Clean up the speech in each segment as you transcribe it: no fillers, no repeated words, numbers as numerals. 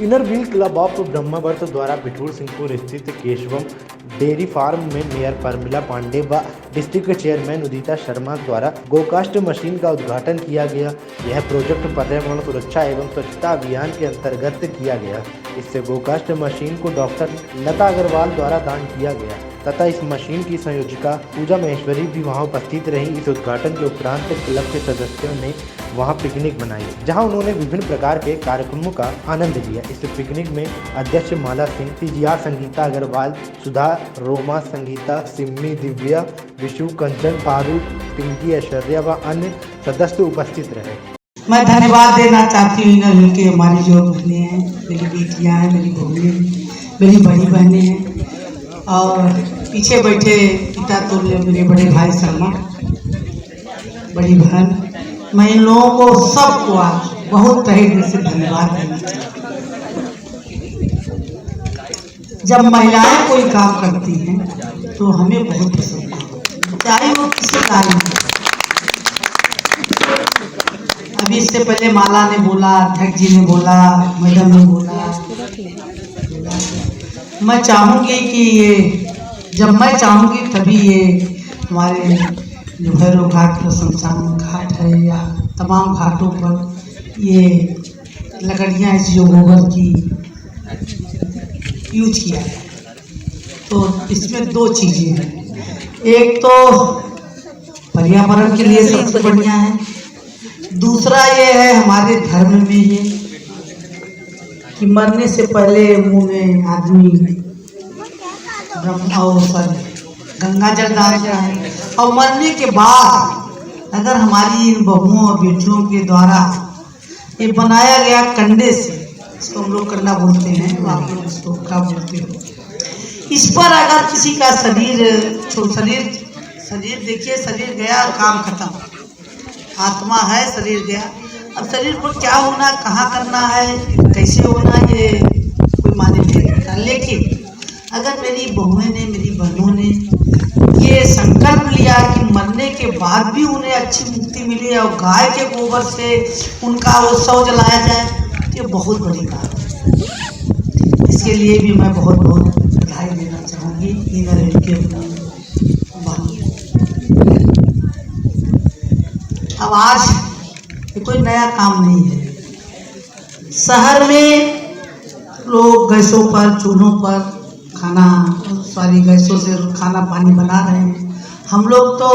Inner wheel club of Brahmavart द्वारा बिठूर सिंहपुर स्थित Keshavam dairy farm में मेयर परमिला पांडे व डिस्ट्रिक्ट चेयरमैन उदिता शर्मा द्वारा गोकास्ट मशीन का उद्घाटन किया गया। यह प्रोजेक्ट पर्यावरण सुरक्षा एवं स्वच्छता अभियान के अंतर्गत किया गया। इससे गोकास्ट मशीन को डॉक्टर लता अग्रवाल द्वारा दान किया गया तथा इस मशीन की संयोजिका पूजा महेश्वरी भी वहां उपस्थित रही। इस उद्घाटन के उपरांत क्लब के सदस्यों ने वहां पिकनिक मनाई, जहां उन्होंने विभिन्न प्रकार के कार्यक्रमों का आनंद लिया। इस पिकनिक में अध्यक्ष माला सिंह, TGR संगीता अग्रवाल, सुधा, रोमा, संगीता, सिम्मी, दिव्या, विशु, कंचन, पारू, पिंकी, ऐश्वर्या व अन्य सदस्य उपस्थित रहे। मैं धन्यवाद देना चाहती हूँ कि हमारी जो बहनें हैं, मेरी बेटियाँ हैं, मेरी बहुएं, मेरी बड़ी बहनें हैं और पीछे बैठे पिता तुल्य मेरे बड़े भाई शर्मा, बड़ी बहन, मैं इन लोगों को सबको आज बहुत तहे दिल से धन्यवाद देना चाहती हूँ। जब महिलाएं कोई काम करती हैं तो हमें बहुत पसंद है, चाहे वो किसी कार्य में। अभी इससे पहले माला ने बोला, अध्यक्ष जी ने बोला, मैडम ने बोला, मैं चाहूँगी कि ये जब मैं चाहूँगी तभी ये हमारे जो भैरव घाट का शमशान घाट है या तमाम घाटों पर ये लकड़ियाँ इस जो गोबर की यूज किया है। तो इसमें दो चीज़ें हैं, एक तो पर्यावरण के लिए सबसे बढ़िया है, दूसरा ये है हमारे धर्म में ये कि मरने से पहले मुंह में आदमी गंगा जल डालता है और मरने के बाद अगर हमारी इन बहुओं और बेटियों के द्वारा ये बनाया गया कंडे से, इसको हम लोग कंडा बोलते हैं, आप लोग इसको क्या बोलते हो, इस पर अगर किसी का शरीर देखिए, शरीर गया, काम खत्म, आत्मा है, शरीर गया। अब शरीर पर क्या होना, कहाँ करना है, कैसे होना, ये कोई माने नहीं रखता। लेकिन अगर मेरी बहुएं ने, मेरी बहनों ने ये संकल्प लिया कि मरने के बाद भी उन्हें अच्छी मुक्ति मिले और गाय के गोबर से उनका वो शव जलाया जाए, तो ये बहुत बड़ी बात है। इसके लिए भी मैं बहुत बहुत बधाई देना चाहूँगी इनर के बहनों। अब आज ये कोई नया काम नहीं है। शहर में लोग गैसों पर, चूल्हों पर खाना, सारी गैसों से खाना पानी बना रहे हैं। हम लोग तो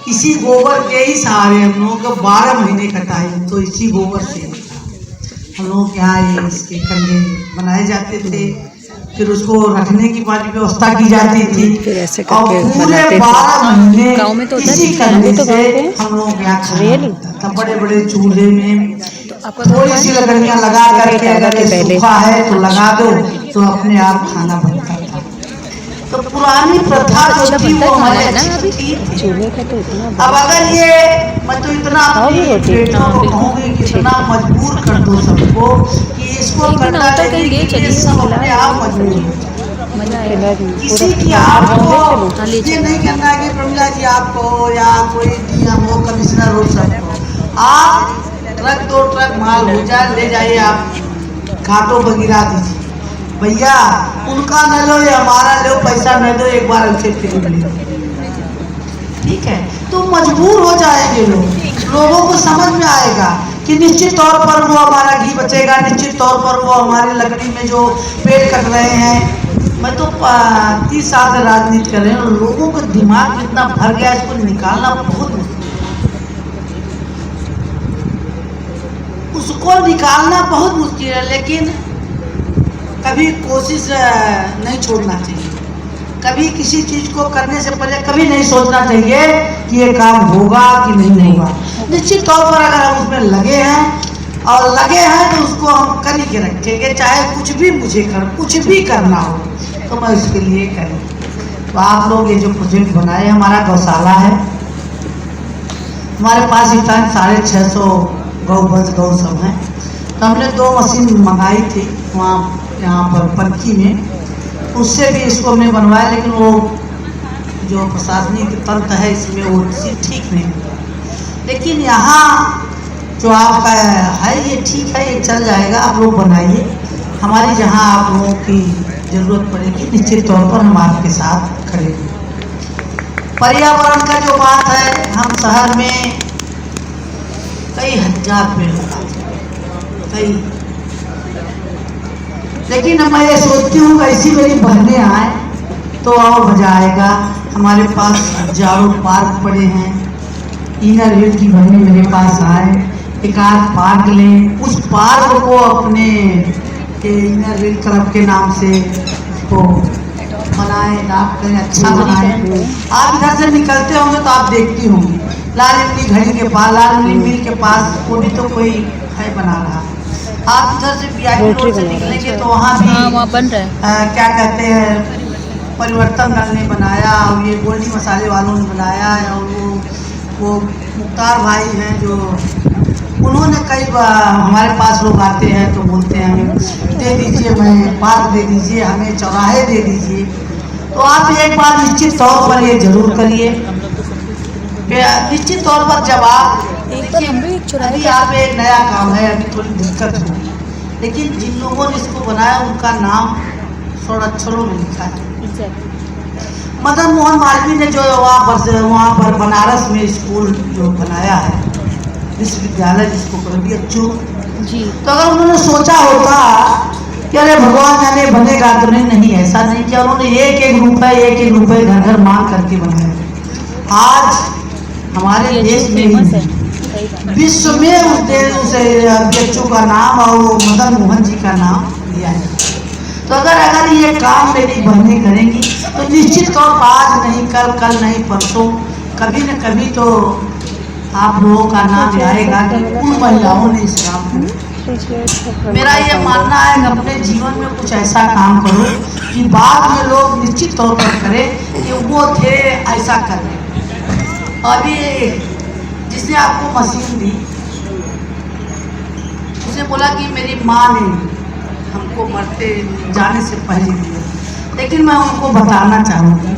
इसी गोबर के ही सहारे, हम लोगों का 12 महीने का टाइम तो इसी गोबर से हम लोग के यहाँ ये इसके कंडे बनाए जाते थे, फिर उसको रखने की पानी व्यवस्था की जाती थी और पूरे 12 महीने इसी कंडे से हम लोग यहाँ खाना, बड़े बड़े चूल्हे में थोड़ी सी लकड़ियाँ लगा करके अगर ये सूखा है तो लगा दो तो अपने आप खाना बनता था। तो पुरानी प्रथा जो थी वो हमारे अच्छी थी। अब अगर ये मैं तो इतना अपनी बेटियों को कहूँगी कि इतना मजबूर कर दो सबको कि इसको करना चाहिए कि ये सब अपने आप मजबूर हो जाए। किसी की आपको ये नहीं कहना है कि प्रमिला जी आपको या कोई DM हो, कमिश्नर हो, सबको आप ट्रक 2 ट्रक माल हो जाए, ले जाइए, आप घाटों पर गिरा दीजिए। भैया उनका न लो या हमारा लो, पैसा न दो, एक बार अच्छे फिर ले, ठीक है। तो मजबूर हो जाएंगे लोगों को समझ में आएगा कि निश्चित तौर पर वो हमारा घी बचेगा, निश्चित तौर पर वो हमारे लकड़ी में जो पेड़ कट रहे हैं। मैं तो 30 साल से राजनीति कर रहे हैं, लोगों का दिमाग कितना भर गया, इसको निकालना बहुत मुश्किल, उसको निकालना बहुत मुश्किल है। लेकिन कभी कोशिश नहीं छोड़ना चाहिए, कभी किसी चीज़ को करने से पहले कभी नहीं सोचना चाहिए कि ये काम होगा कि नहीं होगा। निश्चित तौर पर अगर हम उसमें लगे हैं तो उसको हम कर ही के रखेंगे, चाहे कुछ भी मुझे कुछ भी करना हो तो मैं उसके लिए करूँ। तो आप लोग ये जो प्रोजेक्ट बनाए, हमारा गौशाला है, हमारे पास इस टाइम 650 गौ सब हैं। तो हमने 2 मशीन मंगाई थी वहाँ यहाँ पर पंखी में, उससे भी इसको हमने बनवाया, लेकिन वो जो प्रशासनिक तंत्र है इसमें वो ठीक नहीं। लेकिन यहाँ जो आपका है ये ठीक है, ये चल जाएगा, आप लोग बनाइए। हमारी जहाँ आप लोगों की ज़रूरत पड़ेगी निश्चित तौर पर हम आपके साथ खड़े हैं। पर्यावरण का जो बात है, हम शहर में कई हजार पेड़ लगाते हैं, कई, लेकिन मैं ये सोचती हूँ ऐसी मेरी बहनें आए तो और मजा आएगा। हमारे पास हजारों पार्क पड़े हैं, इनर व्हील की बहनें मेरे पास आए, एक आध पार्क लें, उस पार्क को अपने इनर व्हील क्लब के नाम से उसको बनाए, आप करें, अच्छा बनाए। आप इधर से निकलते होंगे तो आप देखती होंगी लाल इमली घड़ी के पास, लाल इमली मिल के पास, वो भी तो कोई है बना रहा। आप इधर से वीआईपी रोड से निकलेंगे तो वहाँ भी वहाँ बन रहा है। क्या कहते हैं, परिवर्तन दल ने बनाया, और ये गोल्डी मसाले वालों ने बनाया, और वो मुख्तार भाई हैं जो, उन्होंने कई हमारे पास लोग आते हैं तो बोलते हैं हमें दे दीजिए, मैं पार्क दे दीजिए, हमें चौराहे दे दीजिए। तो आप एक बार निश्चित तौर पर ये जरूर करिए। निश्चित तौर पर जब आप अभी आप एक नया काम है, अभी थोड़ी दिक्कत होगी, लेकिन जिन लोगों ने इसको बनाया उनका नाम 16 अक्षरों में लिखा है। मदन मोहन मालवीय ने जो वहाँ पर बनारस में स्कूल जो बनाया है, विश्वविद्यालय जिसको BHU जी, तो अगर उन्होंने सोचा होता कि अरे भगवान जाने बनेगा, तो नहीं, ऐसा नहीं किया उन्होंने। एक रुपए घर घर मांग करके बनाया। आज हमारे देश में विश्व में उस BHU का नाम और मदन मोहन जी का नाम लिया है। तो अगर ये काम मेरी बहनें करेंगी तो निश्चित तौर पर आज नहीं कल नहीं परसों कभी न कभी तो आप लोगों का नाम आएगा कि उन महिलाओं ने इस काम को। मेरा ये मानना है कि अपने जीवन में कुछ ऐसा काम करो कि बाद में लोग निश्चित तौर पर करें कि वो थे ऐसा करने। अभी जिसने आपको मशीन दी, उसने बोला कि मेरी माँ ने हमको मरते जाने से पहले दिया, लेकिन मैं उनको बताना चाहूँगी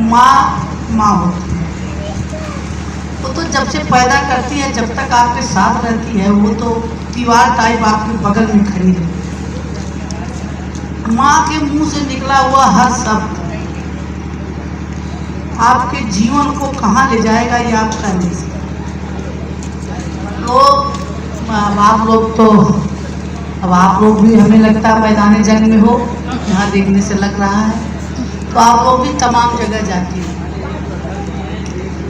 माँ होती है, वो तो जब से पैदा करती है, जब तक आपके साथ रहती है, वो तो दीवार टाइप आपके बगल में खड़ी है। माँ के मुंह से निकला हुआ हर शब्द आपके जीवन को कहाँ ले जाएगा ये आप कह नहीं सकते। आप लोग तो, अब आप लोग भी हमें लगता है मैदान जंग में हो, यहाँ देखने से लग रहा है, तो आप लोग भी तमाम जगह जाती हो।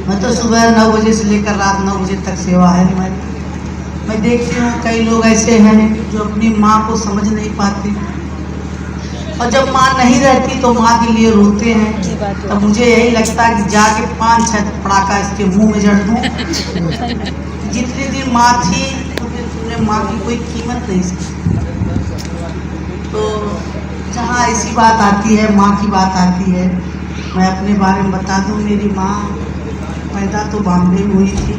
मैं तो सुबह 9 बजे से लेकर रात 9 बजे तक सेवा है हमारी। मैं देखती हूँ कई लोग ऐसे हैं जो अपनी माँ को समझ नहीं पाते, और जब माँ नहीं रहती तो माँ के लिए रोते हैं। तो मुझे यही लगता है कि जाके 5-6 पड़ाका इसके मुंह में जड़ दूँ। जितने दिन माँ थी तुमने माँ की कोई कीमत नहीं समझी। तो जहाँ ऐसी बात आती है, माँ की बात आती है, मैं अपने बारे में बता दूँ। मेरी माँ पैदा तो बॉम्बे में हुई थी,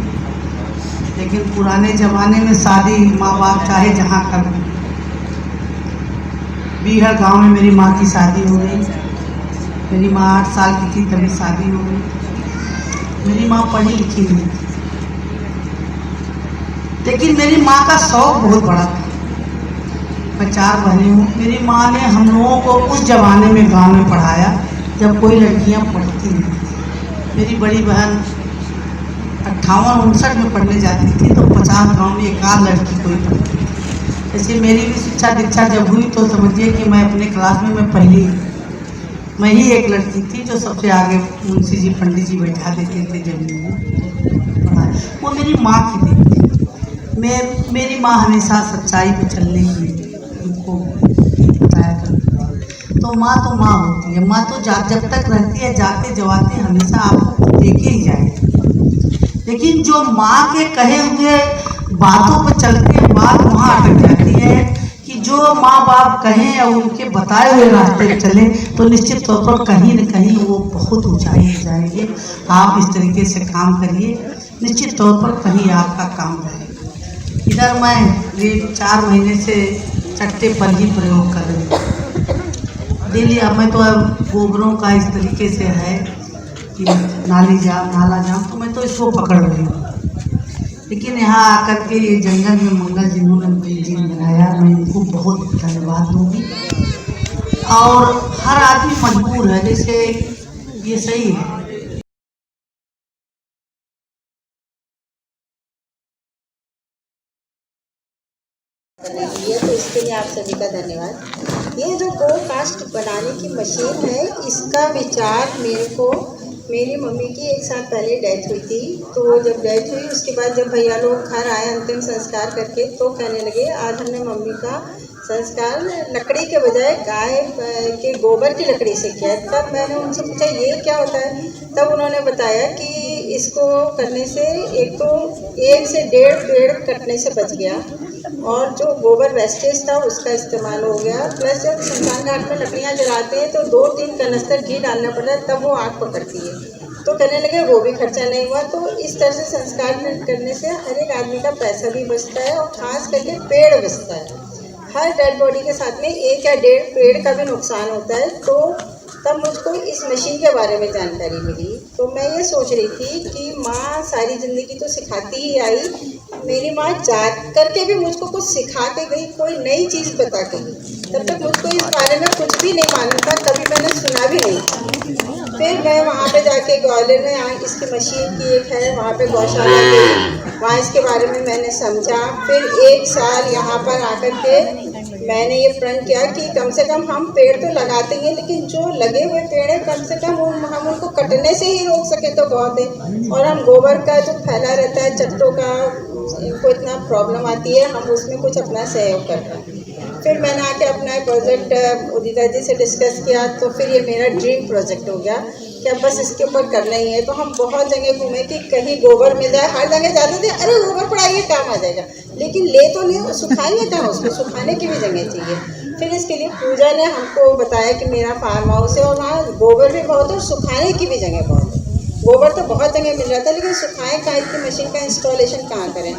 लेकिन पुराने ज़माने में शादी माँ बाप चाहे जहाँ कर, बीहड़ गांव में मेरी माँ की शादी हो गई। मेरी माँ 8 साल की थी तभी शादी हो गई। मेरी माँ पढ़ी लिखी नहीं थी, लेकिन मेरी माँ का शौक बहुत बड़ा था। मैं 4 बहनें हूँ। मेरी माँ ने हम लोगों को उस जमाने में गांव में पढ़ाया जब कोई लड़कियाँ पढ़ती नहीं थी। मेरी बड़ी बहन 58-59 में पढ़ने जाती थी, तो 50 गांव में एक आध लड़की कोई पढ़ती थी। ऐसे मेरी भी शिक्षा दीक्षा जब हुई तो समझिए कि मैं अपने क्लास में मैं ही एक लड़की थी जो सबसे आगे मुंशी जी पंडित जी बैठा देते थे जमीन में। वो मेरी माँ की देन थी। मेरी माँ हमेशा सच्चाई पे चलने की उनको बताया करती। तो माँ होती है। माँ तो जब तक रहती है, जाते जवाते हमेशा आपको देखे ही जाएगी, लेकिन जो माँ के कहे हुए बातों पर चलते हैं, बात वहाँ अटक जाती है कि जो माँ बाप कहें और उनके बताए हुए रास्ते पे चलें तो निश्चित तौर पर कहीं न कहीं वो बहुत ऊंचाई हो जाएंगे। आप इस तरीके से काम करिए, निश्चित तौर पर कहीं आपका काम रहेगा। इधर मैं ये 4 महीने से चट्टे पर ही प्रयोग कर रही हूँ डेली। अब मैं तो अब गोबरों का इस तरीके से है कि नाला जाम, तो मैं तो इसको पकड़ रही हूँ। लेकिन यहाँ आकर के ये जंगल में मंगल जिन्होंने पेंटिंग बनाया, मैं इनको बहुत धन्यवाद दूँगी। और हर आदमी मजबूर है, जैसे ये सही है। तो इसके लिए आप सभी का धन्यवाद। ये जो गो कास्ट बनाने की मशीन है, इसका विचार मेरी मम्मी की 1 साल पहले डेथ हुई थी। तो जब डेथ हुई उसके बाद जब भैया लोग घर आए अंतिम संस्कार करके, तो कहने लगे आज हमने मम्मी का संस्कार लकड़ी के बजाय गाय के गोबर की लकड़ी से किया। तब मैंने उनसे पूछा ये क्या होता है, तब उन्होंने बताया कि इसको करने से एक तो 1 से 1.5 पेड़ कटने से बच गया, और जो गोबर वेस्टेज था उसका इस्तेमाल हो गया। प्लस जब शमशान घाट में लकड़ियाँ जलाते हैं तो 2-3 कनस्तर घी डालना पड़ता है, तब वो आग पकड़ती है। तो कहने लगे वो भी खर्चा नहीं हुआ। तो इस तरह से संस्कार करने से हर एक आदमी का पैसा भी बचता है और खास करके पेड़ बचता है। हर डेड बॉडी के साथ में 1 या 1.5 पेड़ का भी नुकसान होता है। तो तब मुझको इस मशीन के बारे में जानकारी मिली। तो मैं ये सोच रही थी कि माँ सारी ज़िंदगी तो सिखाती ही आई, मेरी माँ जा करके भी मुझको कुछ सिखा के गई, कोई नई चीज़ बता के गई। तब तक मुझको इस बारे में कुछ भी नहीं मालूम था, कभी मैंने सुना भी नहीं था। फिर मैं वहाँ पे जाके ग्वालियर में यहाँ इसकी मशीन की एक है, वहाँ पे गौशाला गई, वहाँ इसके बारे में मैंने समझा। फिर 1 साल यहाँ पर आकर के मैंने ये प्रण किया कि कम से कम हम पेड़ तो लगाते हैं, लेकिन जो लगे हुए पेड़ हैं कम से कम हम उनको कटने से ही रोक सके तो बहुत है। और हम गोबर का जो फैला रहता है चट्टों का, इनको इतना प्रॉब्लम आती है, हम उसमें कुछ अपना सहयोग कर रहे हैं। फिर मैंने आके अपना प्रोजेक्ट उदिता जी से डिस्कस किया, तो फिर ये मेरा ड्रीम प्रोजेक्ट हो गया कि अब बस इसके ऊपर करना ही है। तो हम बहुत जगह घूमे कि कहीं गोबर मिल जाए, हर जगह जाते थे, अरे गोबर पड़ा ये काम आ जाएगा, लेकिन ले तो नहीं, सुखाएंगे कहाँ, उसको सुखाने की भी जगह चाहिए। फिर इसके लिए पूजा ने हमको बताया कि मेरा फार्म हाउस है और वहाँ गोबर भी बहुत है और सुखाने की भी जगह बहुत है। गोबर तो बहुत जगह मिल रहा था, लेकिन सुखाएँ कहाँ, इसकी मशीन का इंस्टॉलेशन कहाँ करें।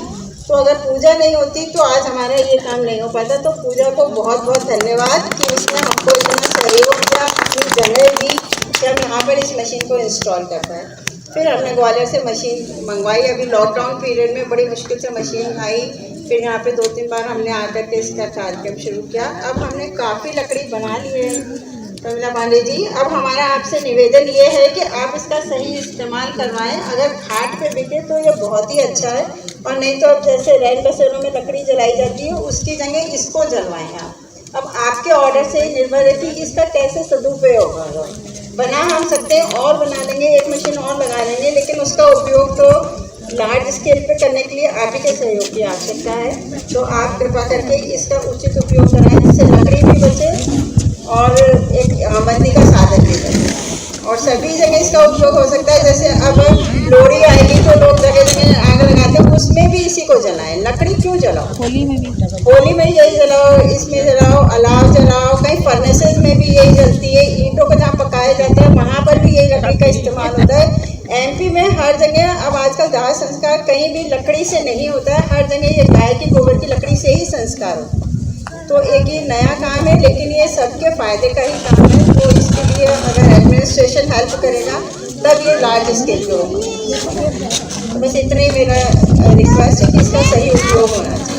तो अगर पूजा नहीं होती तो आज हमारा ये काम नहीं हो पाता। तो पूजा को बहुत बहुत धन्यवाद कि उसने हमको इतना सहयोग किया, अपनी जगह दी कि हम यहाँ पर इस मशीन को इंस्टॉल कर पाए। फिर हमने ग्वालियर से मशीन मंगवाई। अभी लॉकडाउन पीरियड में बड़ी मुश्किल से मशीन आई। फिर यहाँ पे 2-3 बार हमने आकर के इसका कार्यक्रम शुरू किया। अब हमने काफ़ी लकड़ी बना ली है। प्रमिला पांडे जी, अब हमारा आपसे निवेदन ये है कि आप इसका सही इस्तेमाल करवाएं। अगर घाट पे बिके तो ये बहुत ही अच्छा है, और नहीं तो अब जैसे रैन बसेरों में लकड़ी जलाई जाती है उसकी जगह इसको जलवाएं आप। अब आपके ऑर्डर से निर्भर है कि इसका कैसे सदुपयोग होगा। बना हम सकते हैं और बना लेंगे, एक मशीन और लगा लेंगे, लेकिन उसका उपयोग तो लार्ज स्केल पे करने के लिए आप ही के सहयोग की आवश्यकता है। तो आप कृपा करके इसका उचित उपयोग कराएं, जिससे लकड़ी भी बचे और एक आमदनी का साधन भी बने, और सभी जगह इसका उपयोग हो सकता है। जैसे अब लोहड़ी आएगी तो लोग जगह जगह आग लगाते हैं, उसमें भी इसी को जलाएं। लकड़ी क्यों जलाओ, होली में यही जलाओ, इसमें जलाओ, अलाव जलाओ, कहीं फर्नेसेस में भी यही जलती है, ईंटों को जहाँ पकाया जाता है वहाँ पर भी यही लकड़ी का इस्तेमाल होता है। MP में हर जगह अब आजकल दाह संस्कार कहीं भी लकड़ी से नहीं होता है, हर जगह ये गाय की गोबर की लकड़ी से ही संस्कार होता है। तो एक ये नया काम है, लेकिन ये सबके फ़ायदे का ही काम है। तो इसके लिए अगर एडमिनिस्ट्रेशन हेल्प करेगा तब ये लार्ज स्केल पे होगा। तो बस इतना ही मेरा रिक्वेस्ट है कि इसका सही उपयोग होना चाहिए।